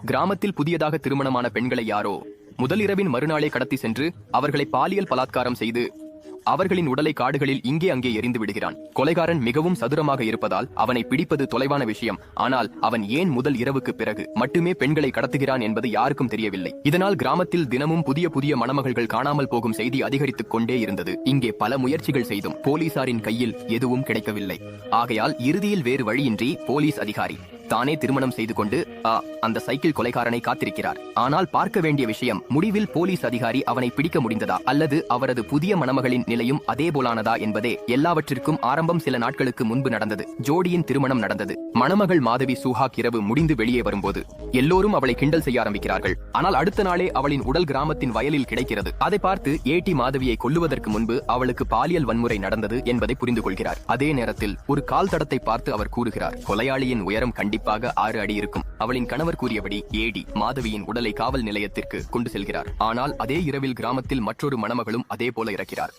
கிராமத்தில் புதியதாக திருமணமான பெண்களை யாரோ முதல் இரவின் மறுநாளே கடத்தி சென்று அவர்களை பாலியல் பலாத்காரம் செய்து அவர்களின் உடலை காடுகளில் இங்கே அங்கே எரிந்து விடுகிறான். கொலைகாரன் மிகவும் சதுரமாக இருப்பதால் அவனை பிடிப்பது தொலைவான விஷயம். ஆனால் அவன் ஏன் முதல் இரவுக்கு பிறகு மட்டுமே பெண்களை கடத்துகிறான் என்பது யாருக்கும் தெரியவில்லை. இதனால் கிராமத்தில் தினமும் புதிய புதிய மணமகள்கள் காணாமல் போகும் செய்தி அதிகரித்துக் கொண்டே இருந்தது. இங்கே பல முயற்சிகள் செய்தும் போலீசாரின் கையில் எதுவும் கிடைக்கவில்லை. ஆகையால் இறுதியில் வேறு வழியின்றி போலீஸ் அதிகாரி தானே திருமணம் செய்து கொண்டு அந்த சைக்கிள் கொலைகாரனை காத்திருக்கிறார். ஆனால் பார்க்க வேண்டிய விஷயம், முடிவில் போலீஸ் அதிகாரி அவனை பிடிக்க முடிந்ததா அல்லது அவரது புதிய மணமகளின் நிலையும் அதே போலானதா என்பதே. எல்லாவற்றிற்கும் ஆரம்பம் சில நாட்களுக்கு முன்பு நடந்தது. ஜோடியின் திருமணம் நடந்தது. மணமகள் மாதவி சுஹாக் இரவு முடிந்து வெளியே வரும்போது எல்லோரும் அவளை கிண்டல் செய்ய ஆரம்பிக்கிறார்கள். ஆனால் அடுத்த நாளே அவளின் உடல் கிராமத்தின் வயலில் கிடைக்கிறது. அதை பார்த்து ஏடி மாதவியை கொல்லுவதற்கு முன்பு அவளுக்கு பாலியல் வன்முறை நடந்தது என்பதை புரிந்து கொள்கிறார். அதே நேரத்தில் ஒரு கால் தடத்தை பார்த்து அவர் கூறுகிறார், கொலையாளியின் உயரம் கண்டிப்பாக 6 அடி இருக்கும். அவளின் கணவர் கூறியபடி ஏடி மாதவியின் உடலை காவல் நிலையத்திற்கு கொண்டு செல்கிறார். ஆனால் அதே இரவில் கிராமத்தில் மற்றொரு மணமகளும் அதே போல இறக்கிறார்.